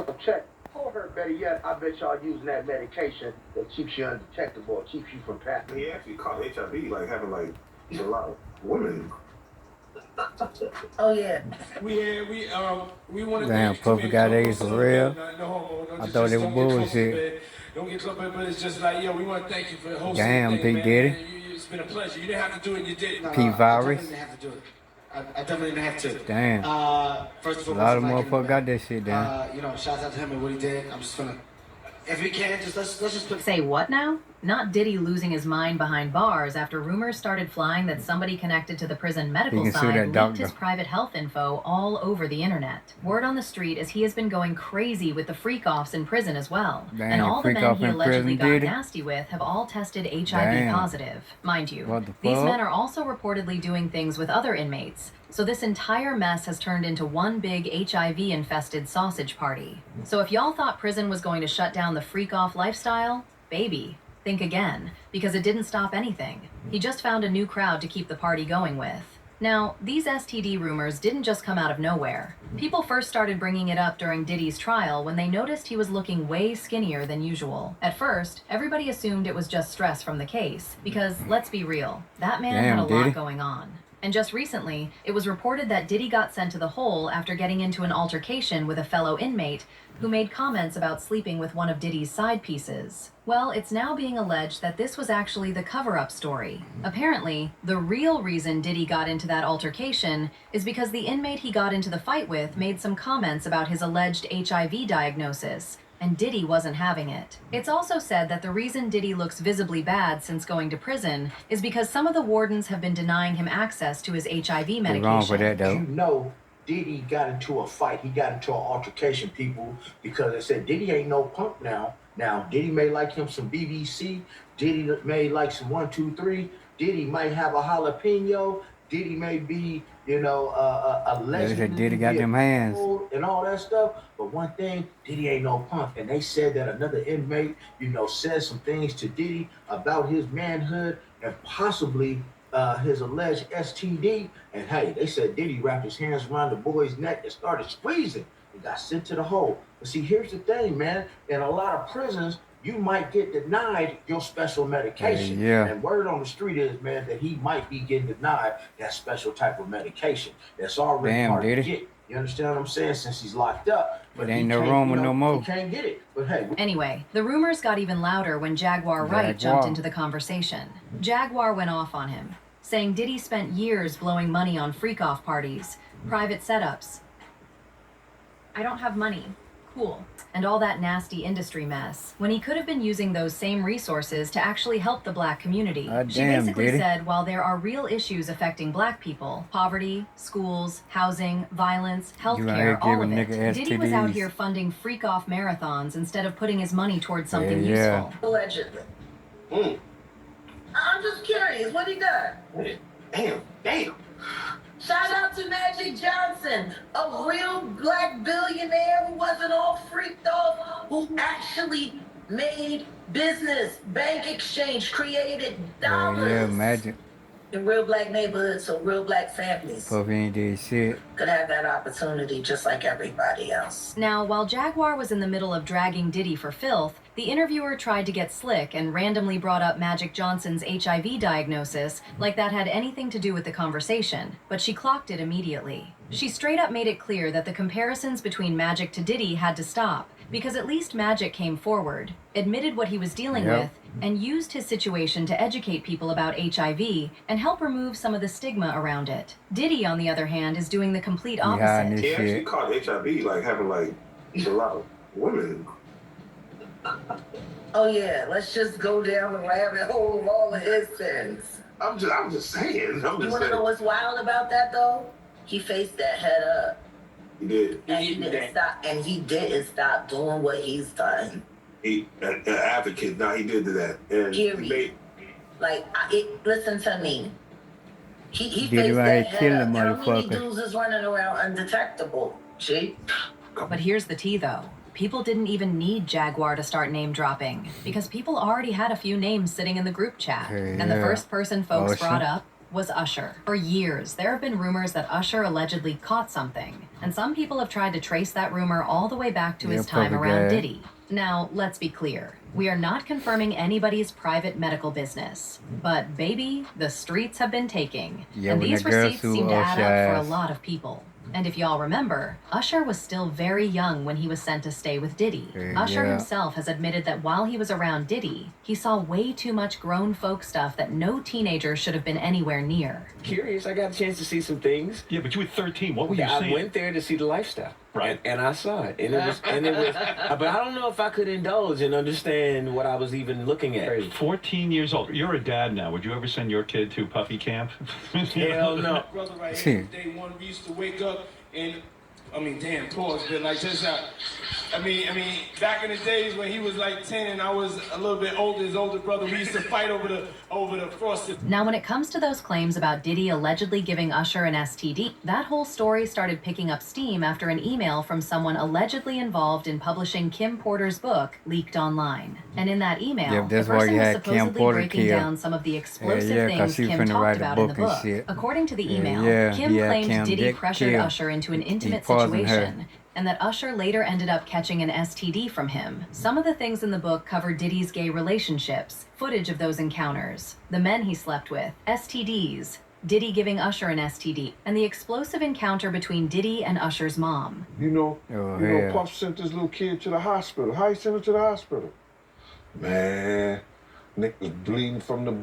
So check. Or her, better yet, I bet y'all using that medication that keeps you undetectable, or keeps you from passing. He actually caught HIV, like having like a lot of women. Oh yeah. We want to Damn, Puffy got AIDS for real. I thought they were bullshit. Don't get so bad, but it's just like, yo, we want to thank you for hosting Damn, the thing, P. man. Diddy. It's been a pleasure. You didn't have to do it, you did. P. Virus. I definitely didn't have to do it. I definitely didn't have to. Damn. First of A all, lot of motherfuckers got that shit down. shout out to him and what he did. I'm just gonna, if we can, just let's just put. Say what now? Not Diddy losing his mind behind bars after rumors started flying that somebody connected to the prison medical side leaked his private health info all over the internet. Word on the street is he has been going crazy with the freak-offs in prison as well. Damn, and all the men he allegedly got Diddy? nasty with have all tested HIV Damn. positive. Mind you, What the these fuck? men are also reportedly doing things with other inmates. So this entire mess has turned into one big HIV-infested sausage party. So if y'all thought prison was going to shut down the freak-off lifestyle, baby, think again, because it didn't stop anything. He just found a new crowd to keep the party going with. Now, these STD rumors didn't just come out of nowhere. People first started bringing it up during Diddy's trial when they noticed he was looking way skinnier than usual. At first, everybody assumed it was just stress from the case, because let's be real, that man had a lot going on. And just recently, it was reported that Diddy got sent to the hole after getting into an altercation with a fellow inmate who made comments about sleeping with one of Diddy's side pieces. Well, it's now being alleged that this was actually the cover-up story. Apparently, the real reason Diddy got into that altercation is because the inmate he got into the fight with made some comments about his alleged HIV diagnosis, and Diddy wasn't having it. It's also said that the reason Diddy looks visibly bad since going to prison is because some of the wardens have been denying him access to his HIV medication. Wrong for that, though. You know, Diddy got into a fight. He got into an altercation, people, because they said Diddy ain't no punk now. Now, Diddy may like him some BBC. Diddy may like some 1, 2, 3. Diddy might have a jalapeno. Diddy may be, a legend. Diddy got them hands. And all that stuff. But one thing, Diddy ain't no punk. And they said that another inmate, said some things to Diddy about his manhood and possibly his alleged STD. And hey, they said Diddy wrapped his hands around the boy's neck and started squeezing. He got sent to the hole. But see, here's the thing, man. In a lot of prisons, you might get denied your special medication. Yeah. And word on the street is, man, that he might be getting denied that special type of medication. That's already hard to get. You understand what I'm saying? Since he's locked up. But ain't no room no more. He can't get it. But hey. Anyway, the rumors got even louder when Jaguar Wright jumped into the conversation. Jaguar went off on him, saying Diddy spent years blowing money on freak-off parties, private setups. I don't have money. Cool. And all that nasty industry mess, when he could have been using those same resources to actually help the black community. She basically said while there are real issues affecting black people, poverty, schools, housing, violence, healthcare, all of it, Diddy was out here funding freak-off marathons instead of putting his money towards something useful. Allegedly. I'm just curious, what he done? Damn. Shout out to Magic Johnson, a real black billionaire who wasn't all freaked off, who actually made business, bank exchange, created dollars. Yeah, Magic. In real black neighborhoods, so real black families Puffy ain't did shit. could have that opportunity just like everybody else. Now, while Jaguar was in the middle of dragging Diddy for filth, the interviewer tried to get slick and randomly brought up Magic Johnson's HIV diagnosis like that had anything to do with the conversation, but she clocked it immediately. She straight up made it clear that the comparisons between Magic to Diddy had to stop, because at least Magic came forward, admitted what he was dealing with, and used his situation to educate people about HIV and help remove some of the stigma around it. Diddy, on the other hand, is doing the complete opposite. He actually caught HIV, like having like a lot of women. Oh yeah, let's just go down the rabbit hole of all of his sins. I'm just saying. You want to know what's wild about that though? He faced that head up. He did. And he didn't stop. And he didn't stop doing what he's done. He an advocate. Now he did that. And Period. Listen to me. He faced that head up. How many dudes is running around undetectable? G. But here's the tea, though. People didn't even need Jaguar to start name dropping because people already had a few names sitting in the group chat. And the first person folks brought up was Usher. For years, there have been rumors that Usher allegedly caught something. And some people have tried to trace that rumor all the way back to his Yeah, time probably around gas. Diddy. Now, let's be clear. We are not confirming anybody's private medical business. But baby, the streets have been taking. Yeah, And when these the girl receipts sued seem to add Usher up for a ass. lot of people. And if y'all remember, Usher was still very young when he was sent to stay with Diddy. Usher Yeah. himself has admitted that while he was around Diddy, he saw way too much grown folk stuff that no teenager should have been anywhere near. Curious, I got a chance to see some things. Yeah, but you were 13. What were you I seeing? went there to see the lifestyle, Right. And I saw it, and it was. But I don't know if I could indulge and understand what I was even looking at. 14 years old. You're a dad now. Would you ever send your kid to puppy camp? Hell no. Brother right See. here, day one, we used to wake up and, damn, pause, but like just out. Back in the days when he was like 10 and I was a little bit older, his older brother, we used to fight over the frosted. Now, when it comes to those claims about Diddy allegedly giving Usher an STD, that whole story started picking up steam after an email from someone allegedly involved in publishing Kim Porter's book leaked online. And in that email, Yeah, the that's why person you was had Kim supposedly Porter breaking killed. down some of the explosive Yeah, 'cause things she Kim finna talked write a about in the book and book. shit. According to the Yeah, email, yeah, Kim yeah, claimed Kim Diddy Dick pressured killed. Usher into an intimate poisoned her. situation, and that Usher later ended up catching an STD from him. Some of the things in the book cover Diddy's gay relationships, footage of those encounters, the men he slept with, STDs, Diddy giving Usher an STD, and the explosive encounter between Diddy and Usher's mom. Oh, hell. Puff sent this little kid to the hospital. How he sent him to the hospital? Man, Nick was bleeding from the.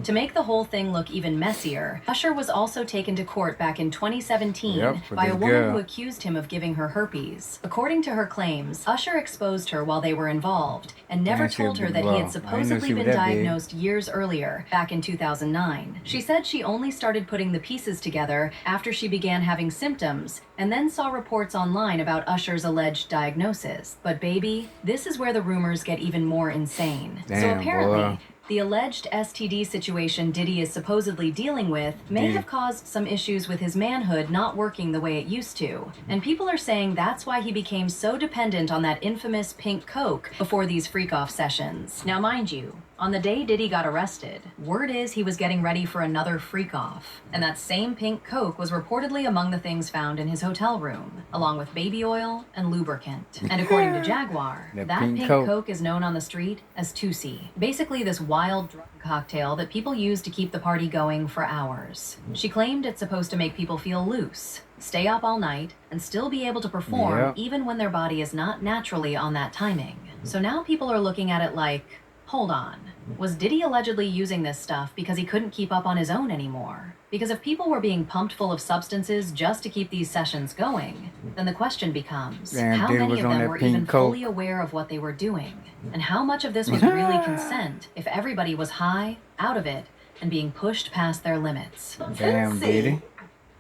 To make the whole thing look even messier, Usher was also taken to court back in 2017 Yep, for by a this woman girl. who accused him of giving her herpes. According to her claims, Usher exposed her while they were involved and never Damn, she told a her big that he girl. had I didn't know supposedly she was been that big. diagnosed years earlier, back in 2009. She said she only started putting the pieces together after she began having symptoms and then saw reports online about Usher's alleged diagnosis. But baby, this is where the rumors get even more insane. So Damn, apparently, boy. the alleged STD situation Diddy is supposedly dealing with may Diddy. have caused some issues with his manhood not working the way it used to. And people are saying that's why he became so dependent on that infamous pink Coke before these freak-off sessions. Now, mind you, on the day Diddy got arrested, word is he was getting ready for another freak-off. And that same pink Coke was reportedly among the things found in his hotel room, along with baby oil and lubricant. And according to Jaguar, That that pink pink Coke. Coke is known on the street as Tusi. Basically this wild drug cocktail that people use to keep the party going for hours. She claimed it's supposed to make people feel loose, stay up all night, and still be able to perform Yep. even when their body is not naturally on that timing. So now people are looking at it like, hold on, was Diddy allegedly using this stuff because he couldn't keep up on his own anymore? Because if people were being pumped full of substances just to keep these sessions going, then the question becomes, Damn, how Diddy many was of on them that were pink even Coke. fully aware of what they were doing? And how much of this was really consent if everybody was high, out of it, and being pushed past their limits? Damn, Diddy.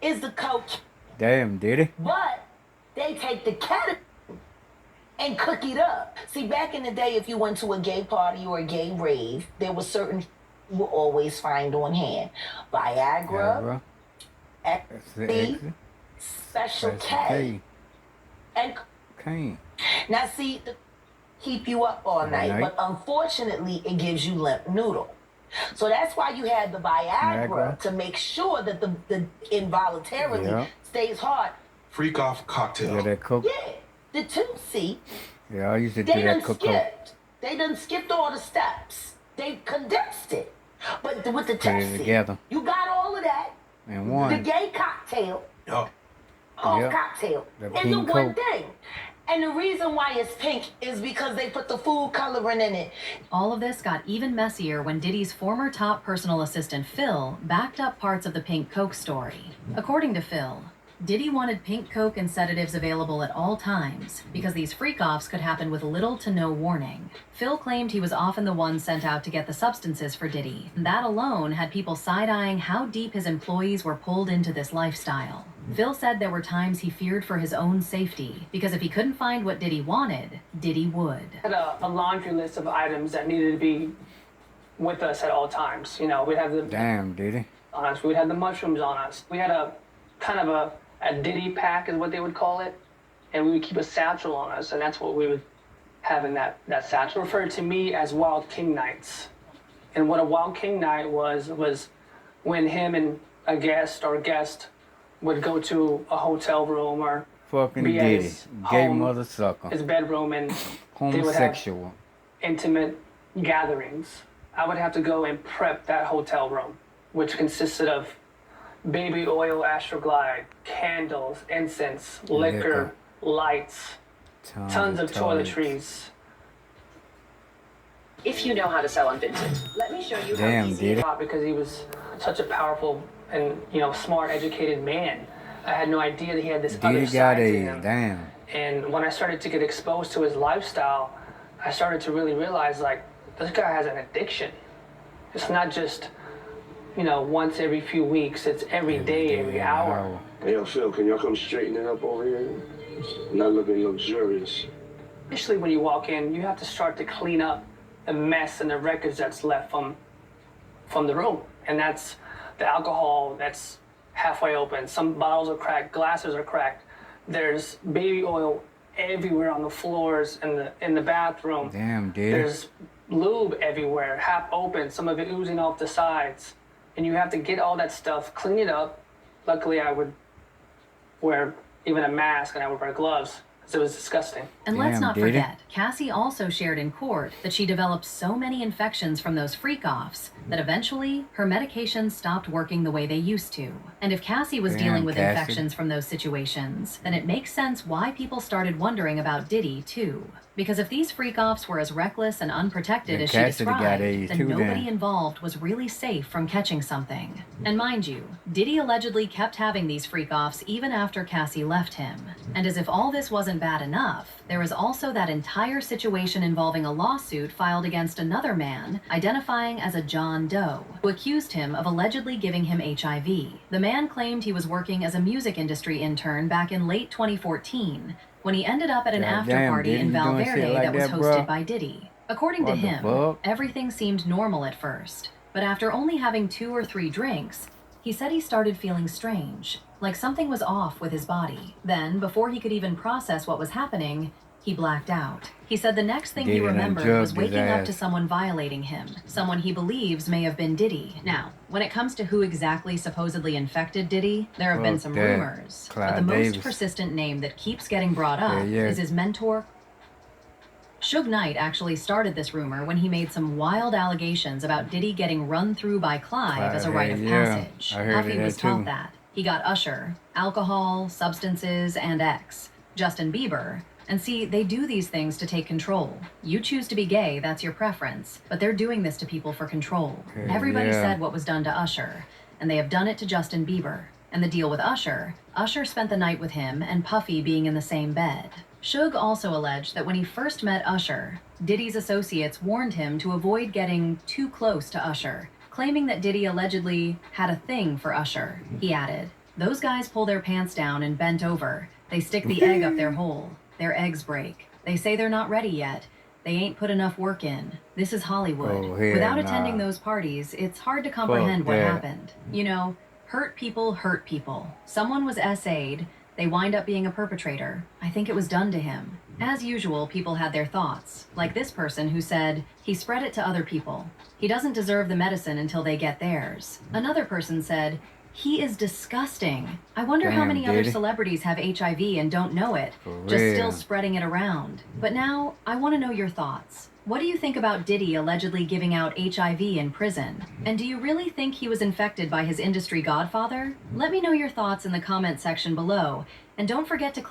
Is the coach, Damn, Diddy. but they take the cat and cook it up. See, back in the day, if you went to a gay party or a gay rave, there was certain you will always find on hand: Yeah, Viagra, bro. That's the Ecstasy, exit. Special That's the K, K. and Cane. now see, keep you up all night, night. but unfortunately, it gives you limp noodle. So that's why you had the Viagra Viagra. to make sure that the involuntarily Yeah. stays hard. Freak off Yeah, cocktail. that Coke. Yeah, the Tootsie, Yeah, I used to do they done that Coke. skipped. They done skipped all the steps. They condensed it. But with the Put it Tootsie, together. you got all of that. And The one. gay cocktail, Yup. called Yep. cocktail, The is the pink one Coke. thing. And the reason why it's pink is because they put the food coloring in it. All of this got even messier when Diddy's former top personal assistant Phil backed up parts of the pink Coke story. According to Phil, Diddy wanted pink Coke and sedatives available at all times because these freak-offs could happen with little to no warning. Phil claimed he was often the one sent out to get the substances for Diddy. That alone had people side-eyeing how deep his employees were pulled into this lifestyle. Phil said there were times he feared for his own safety because if he couldn't find what Diddy wanted, Diddy would. Had a laundry list of items that needed to be with us at all times. You know, we'd have the Damn, Diddy. on us. We'd have the mushrooms on us. We had a kind of a Diddy pack is what they would call it. And we would keep a satchel on us, and that's what we would have in that satchel. Referred to me as Wild King Nights. And what a Wild King Night was when him and a guest would go to a hotel room or Fucking be at Diddy. his Gay home, mother sucker. his bedroom, and they would have Homosexual. intimate gatherings, I would have to go and prep that hotel room, which consisted of baby oil, Astroglide, candles, incense, liquor, lights, tons of toiletries. If you know how to sell on Vinted, let me show you how Damn, easy Diddy. Because he was such a powerful and smart, educated man. I had no idea that he had this other Diddy side got to AIDS. him. Damn. And when I started to get exposed to his lifestyle, I started to really realize, like, this guy has an addiction. It's not just, once every few weeks. It's every day, every hour. Hey, yo, Phil, can y'all come straighten it up over here? Not looking luxurious. Initially, when you walk in, you have to start to clean up the mess and the records that's left from the room. And that's the alcohol that's halfway open. Some bottles are cracked, glasses are cracked. There's baby oil everywhere on the floors in the bathroom. Damn, Diddy. There's lube everywhere, half open, some of it oozing off the sides. And you have to get all that stuff, clean it up. Luckily, I would wear even a mask and I would wear gloves because it was disgusting. And let's not forget, Cassie also shared in court that she developed so many infections from those freak-offs that eventually her medications stopped working the way they used to. And if Cassie was dealing with infections from those situations, then it makes sense why people started wondering about Diddy too. Because if these freak-offs were as reckless and unprotected as she described, then nobody involved was really safe from catching something. And mind you, Diddy allegedly kept having these freak-offs even after Cassie left him. And as if all this wasn't bad enough, there was also that entire situation involving a lawsuit filed against another man, identifying as a John Doe, who accused him of allegedly giving him HIV. The man claimed he was working as a music industry intern back in late 2014, when he ended up at an after-party in Valverde that was hosted by Diddy. According to him, everything seemed normal at first, but after only having 2 or 3 drinks, he said he started feeling strange, like something was off with his body. Then, before he could even process what was happening, he blacked out. He said the next thing he remembered was waking up to someone violating him, someone he believes may have been Diddy. Now, when it comes to who exactly supposedly infected Diddy, there have been some rumors, but the most persistent name that keeps getting brought up is his mentor. Suge Knight actually started this rumor when he made some wild allegations about Diddy getting run through by Clive as a rite of passage. Puffy was taught that. He got Usher, alcohol, substances, and X. Justin Bieber. And see, they do these things to take control. You choose to be gay, that's your preference. But they're doing this to people for control. Everybody said what was done to Usher, and they have done it to Justin Bieber. And the deal with Usher spent the night with him and Puffy being in the same bed. Suge also alleged that when he first met Usher, Diddy's associates warned him to avoid getting too close to Usher, claiming that Diddy allegedly had a thing for Usher. He added, "Those guys pull their pants down and bent over. They stick the egg up their hole. Their eggs break. They say they're not ready yet. They ain't put enough work in. This is Hollywood." Without attending those parties, it's hard to comprehend what happened. Hurt people hurt people. Someone was SA'd. They wind up being a perpetrator. I think it was done to him. As usual, people had their thoughts. Like this person who said, he spread it to other people. He doesn't deserve the medicine until they get theirs. Another person said, he is disgusting. I wonder how many other celebrities have HIV and don't know it, just still spreading it around. But now, I want to know your thoughts. What do you think about Diddy allegedly giving out HIV in prison? And do you really think he was infected by his industry godfather? Let me know your thoughts in the comment section below, and don't forget to click